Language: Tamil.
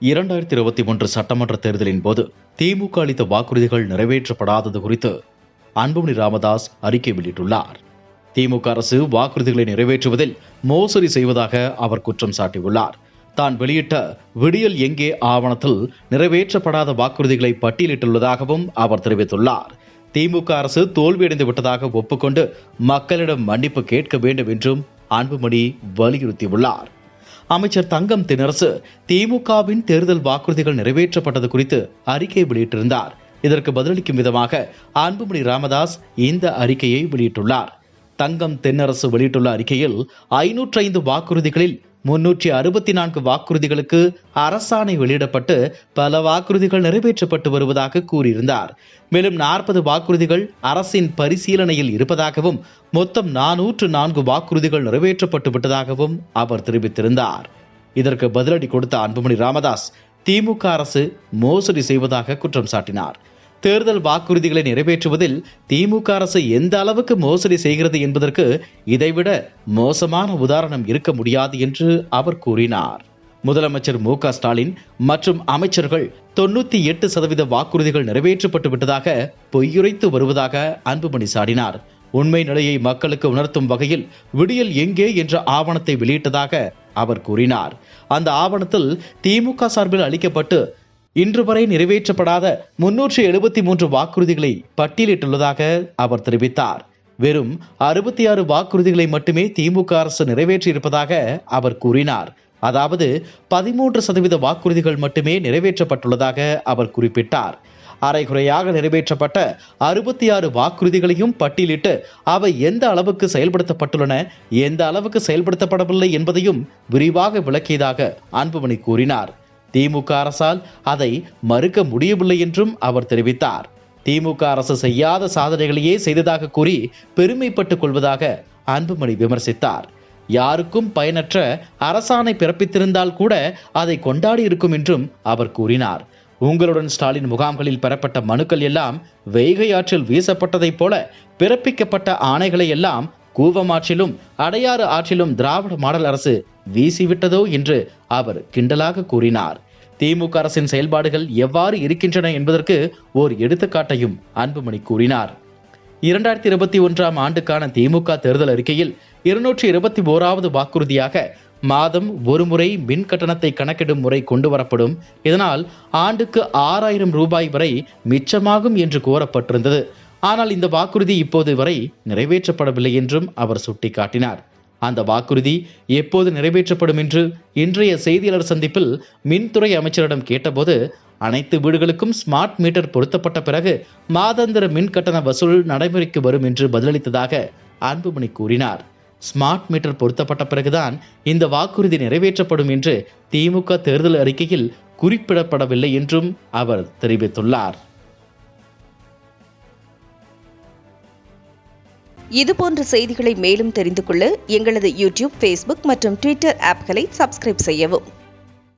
2021 சட்டமன்ற தேர்தலின் போது திமுக அளித்த வாக்குறுதிகள் நிறைவேற்றப்படாதது குறித்து அன்புமணி ராமதாஸ் அறிக்கை வெளியிட்டுள்ளார். திமுக அரசு வாக்குறுதிகளை நிறைவேற்றுவதில் மோசடி செய்வதாக அவர் குற்றம் சாட்டியுள்ளார். தான் வெளியிட்ட விடியல் எங்கே ஆவணத்தில் நிறைவேற்றப்படாத வாக்குறுதிகளை பட்டியலிட்டுள்ளதாகவும் அவர் தெரிவித்துள்ளார். திமுக அரசு தோல்வியடைந்து விட்டதாக ஒப்புக்கொண்டு மக்களிடம் மன்னிப்பு கேட்க வேண்டும் என்றும் அன்புமணி வலியுறுத்தியுள்ளார். அமைச்சர் தங்கம் தென்னரசு திமுகவின் தேர்தல் வாக்குறுதிகள் நிறைவேற்றப்பட்டது குறித்து அறிக்கை வெளியிட்டிருந்தார். இதற்கு பதிலளிக்கும் விதமாக அன்புமணி ராமதாஸ் இந்த அறிக்கையை வெளியிட்டுள்ளார். தங்கம் தென்னரசு வெளியிட்டுள்ள அறிக்கையில் 505 வாக்குறுதிகளில் 364 வாக்குறுதிகளுக்கு அரசாணை வெளியிடப்பட்டு பல வாக்குறுதிகள் நிறைவேற்றப்பட்டு வருவதாக கூறியிருந்தார். மேலும் 40 வாக்குறுதிகள் அரசின் பரிசீலனையில் இருப்பதாகவும் மொத்தம் 404 வாக்குறுதிகள் நிறைவேற்றப்பட்டு விட்டதாகவும் அவர் தெரிவித்திருந்தார். இதற்கு பதிலடி கொடுத்த அன்புமணி ராமதாஸ் திமுக அரசு மோசடி செய்வதாக குற்றம் சாட்டினார். தேர்தல் வாக்குறுதிகளை நிறைவேற்றுவதில் திமுக அரசு எந்த அளவுக்கு மோசடி செய்கிறது என்பதற்கு இதைவிட மோசமான உதாரணம் இருக்க முடியாது என்று அவர் கூறினார். முதலமைச்சர் மு.க.ஸ்டாலின் மற்றும் அமைச்சர்கள் 98% வாக்குறுதிகள் நிறைவேற்றப்பட்டு விட்டதாக பொய்யுரைத்து வருவதாக அன்புமணி சாடினார். உண்மை நிலையை மக்களுக்கு உணர்த்தும் வகையில் விடியல் எங்கே என்ற ஆவணத்தை வெளியிட்டதாக அவர் கூறினார். அந்த ஆவணத்தில் திமுக சார்பில் அளிக்கப்பட்டு இன்று வரை நிறைவேற்றப்படாத 373 வாக்குறுதிகளை பட்டியலிட்டுள்ளதாக அவர் தெரிவித்தார். வெறும் 66 வாக்குறுதிகளை மட்டுமே திமுக அரசு நிறைவேற்றியிருப்பதாக அவர் கூறினார். அதாவது 13% வாக்குறுதிகள் மட்டுமே நிறைவேற்றப்பட்டுள்ளதாக அவர் குறிப்பிட்டார். அரைகுறையாக நிறைவேற்றப்பட்ட 66 வாக்குறுதிகளையும் பட்டியலிட்டு அவை எந்த அளவுக்கு செயல்படுத்தப்பட்டுள்ளன, எந்த அளவுக்கு செயல்படுத்தப்படவில்லை என்பதையும் விரிவாக விளக்கியதாக அன்புமணி கூறினார். திமுக அரசால் அதை மறுக்க முடியவில்லை என்றும் அவர் தெரிவித்தார். திமுக அரசு செய்யாத சாதனைகளையே செய்ததாக கூறி பெருமைப்பட்டுக் கொள்வதாக அன்புமணி விமர்சித்தார். யாருக்கும் பயனற்ற அரசாணை பிறப்பித்திருந்தால் கூட அதை கொண்டாடி இருக்கும் என்றும் அவர் கூறினார். உங்களுடன் ஸ்டாலின் முகாம்களில் பெறப்பட்ட மனுக்கள் எல்லாம் வைகை ஆற்றில் வீசப்பட்டதைப் போல பிறப்பிக்கப்பட்ட ஆணைகளை எல்லாம் கூவமாற்றிலும் அடையாறு ஆற்றிலும் திராவிட மாடல் அரசு வீசிவிட்டதோ என்று அவர் கிண்டலாக கூறினார். திமுக அரசின் செயல்பாடுகள் எவ்வாறு இருக்கின்றன என்பதற்கு ஓர் எடுத்துக்காட்டையும் அன்புமணி கூறினார். 2021 ஆண்டுக்கான திமுக தேர்தல் அறிக்கையில் 221வது வாக்குறுதியாக மாதம் ஒருமுறை மின் கட்டணத்தை கணக்கிடும் முறை கொண்டு வரப்படும். இதனால் ஆண்டுக்கு 6000 ரூபாய் வரை மிச்சமாகும் என்று கூறப்பட்டிருந்தது. ஆனால் இந்த வாக்குறுதி இப்போது வரை நிறைவேற்றப்படவில்லை என்றும் அவர் சுட்டிக்காட்டினார். அந்த வாக்குறுதி எப்போது நிறைவேற்றப்படும் என்று இன்றைய செய்தியாளர் சந்திப்பில் மின்துறை அமைச்சரிடம் கேட்டபோது, அனைத்து வீடுகளுக்கும் ஸ்மார்ட் மீட்டர் பொருத்தப்பட்ட பிறகு மாதாந்திர மின் கட்டண வசூல் நடைமுறைக்கு வரும் என்று பதிலளித்ததாக அன்புமணி கூறினார். ஸ்மார்ட் மீட்டர் பொருத்தப்பட்ட பிறகுதான் இந்த வாக்குறுதி நிறைவேற்றப்படும் என்று திமுக தேர்தல் அறிக்கையில் குறிப்பிடப்படவில்லை என்றும் அவர் தெரிவித்துள்ளார். இதுபோன்ற செய்திகளை மேலும் தெரிந்து கொள்ள எங்களது யூடியூப், ஃபேஸ்புக் மற்றும் ட்விட்டர் ஆப்களை சப்ஸ்கிரைப் செய்யவும்.